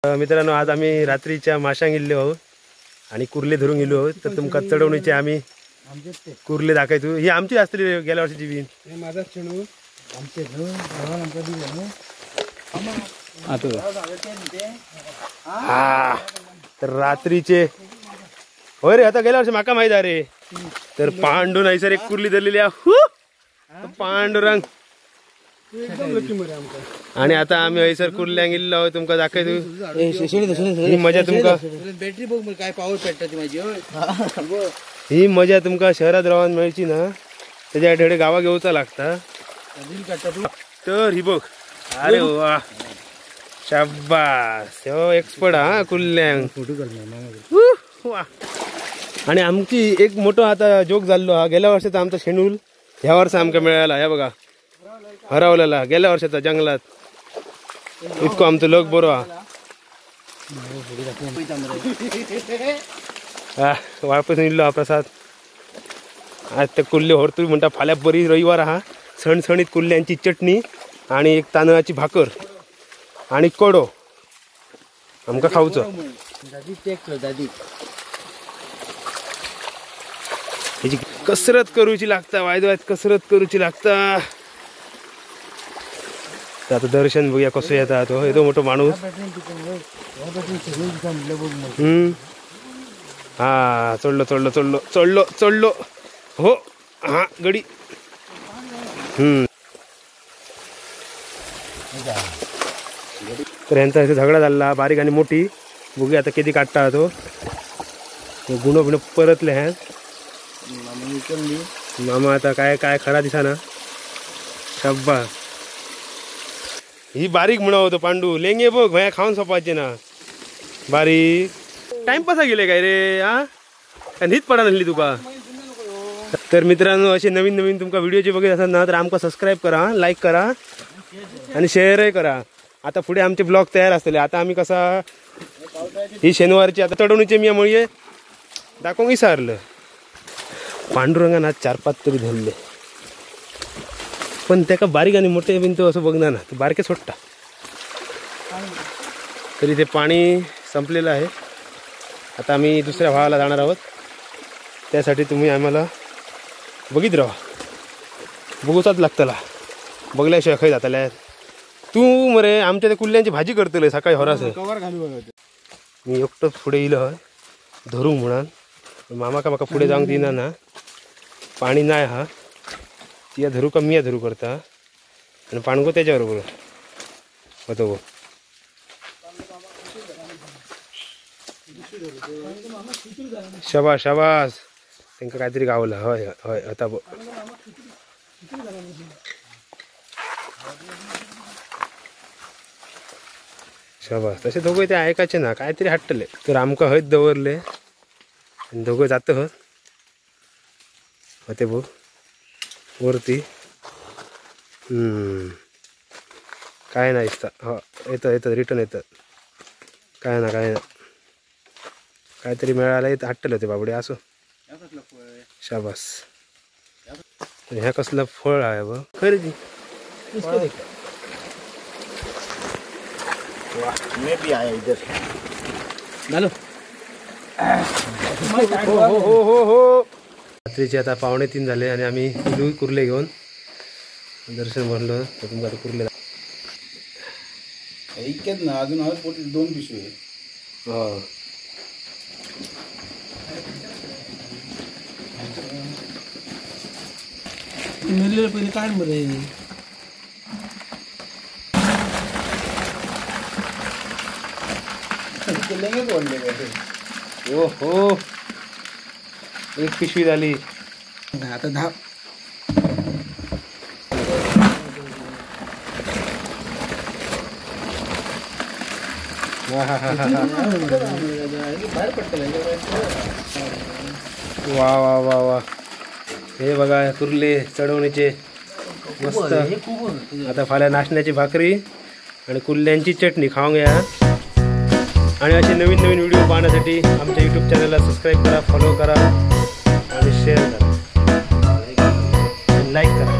मित्रांनो आज आम्ही रात्रीच्या माशांक गेल्लो आहोत आणि कुर्ले धरून गेलो आहोत. तर तुमका चढवणीचे आम्ही कुर्ले दाखवतो. ही आमची असली गेल्या वर्षीची बीन. हा तर रात्रीचे होय रे. आता गेल्या वर्षी माका माहित आहे रे. तर पांडू नाही सर एक कुर्ली धरलेली आहे पांडुरंग. आणि आता आम्ही हयसर कुर्ल्यांक गेल्लो आहोत. तुमका दाखवतो ही मजा. तुमका बॅटरी बघ काय पॉवर पेटतात माझी. ही मजा तुमका शहरात राहून मिळची ना. त्याच्याकडे गावा घेऊचा लागता. तर ही बघ. अरे वा शाबास. हो एक्सपर्ट हा कुर्ल्यांक. वा. आणि आमची एक मोठं आता जोक झालो हा. गेल्या वर्षाचा आमचा शेड्यूल ह्या वर्षी आमका मिळाला. ह्या बघा हरवलेला गेल्या वर्षाचा जंगलात. इतकं आमचं लक बरो हा. वापस निघलो हा प्रसाद. आज ते कुल्ले होरतुरी म्हणता. फाल्या बरी रविवार हा. सणसणीत कुल्ल्यांची चटणी आणि एक तांदळाची भाकर आणि कडो आमका खाऊचं. ह्याची कसरत करूची लागता. वायदवायत कसरत करूची लागता. आता दर्शन बघूया कसं येतात. तो येतो मोठो माणूस. हा चढलो चढलो चढलो चढलो चढलो. हो हा गडी. तर यांचा इथे झगडा झाला बारीक आणि मोठी. बघूया आता किती काढता तो. गुण बिण परतले ह्या मामा. आता काय काय खरा दिसा ना. शब्बा ही बारीक म्हणा होतो पांडू. लेंगे बघ भया खाऊन सोपायचे ना बारीक. टाइमपासा गेले काय रे हा. नीट पडा झाली तुका. तर मित्रांनो असे नवीन नवीन तुमका व्हिडिओचे बघत असाल ना तर आमका सबस्क्राईब करा, लाईक करा आणि शेअरही करा. आता पुढे आमचे ब्लॉग तयार असतले. आता आम्ही कसा ही शनिवारची आता चढवणीचे मी मुळे दाखवून विसरलं. पांडुरंगानं आज 4-5 तरी धरले. पण त्याका बारीक आणि मोठे बिन तो असं बघणार ना. ते बारके सोडता. तरी ते पाणी संपलेलं आहे. आता आम्ही दुसऱ्या भावाला जाणार आहोत. त्यासाठी तुम्ही आम्हाला बघित राहा. बघूचाच लागतला. बघल्याशिवाय खाई जातल्या. तू मरे आमच्या त्या कुल्ल्यांची भाजी करतले सकाळी होरास. मी एकटंच पुढे येईल हय धरू म्हणून. मामा का माका पुढे जाऊन दिना ना. पाणी नाही हा. ती धरू का मी धरू करता. आणि पाणगो त्याच्याबरोबर होतो. शाबास शाबास. त्यांना काहीतरी गावला. होय होय आता शाबास. तसे दोघं ते ऐकायचे ना. काहीतरी हट्टले. तर आमका हयत दवरले आणि दोघं जात होत होते बघ वरती. काय नाही हो येतं येतं रिटर्न येतं. काय ना काय ना काहीतरी मिळालं येतं. हट्टले होते बाबडे असो. शाबास. ह्या कसलं फळ आहे बघ खरेदी. रात्रीचे आता 2:45 झाले आणि आम्ही कुर्ले घेऊन दर्शन भरलो. तर तुमका आता कुर्ले ऐकत ना अजून 2 पिशवी. हो मिळले पहिले काढ मध्ये. हो हो एक पिशवी झाली. आता 10 वा वा वा वा. हे बघा कुर्ले चढवणीचे मस्त. आता फाल्या नाचण्याची भाकरी आणि कुर्ल्यांची चटणी खाऊन घ्या. आणि असे नवीन नवीन व्हिडिओ पाहण्यासाठी आमच्या यूट्यूब चॅनलला सबस्क्राईब करा, फॉलो करा आणि शेअर करा, लाईक करा.